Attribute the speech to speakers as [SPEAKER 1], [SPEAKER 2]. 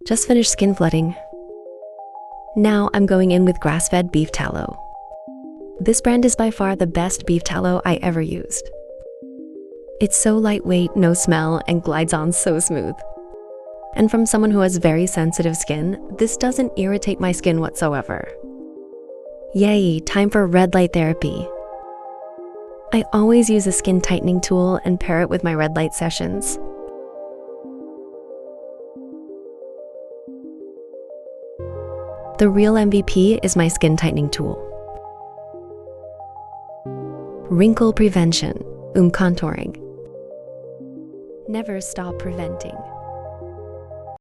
[SPEAKER 1] Just finished skin flooding. Now I'm going in with grass-fed beef tallow. This brand is by far the best beef tallow I ever used. It's so lightweight, no smell, and glides on so smooth. And from someone who has very sensitive skin, this doesn't irritate my skin whatsoever. Yay, time for red light therapy. I always use a skin tightening tool and pair it with my red light sessions. The real MVP is my skin tightening tool. Wrinkle prevention, contouring. Never stop preventing.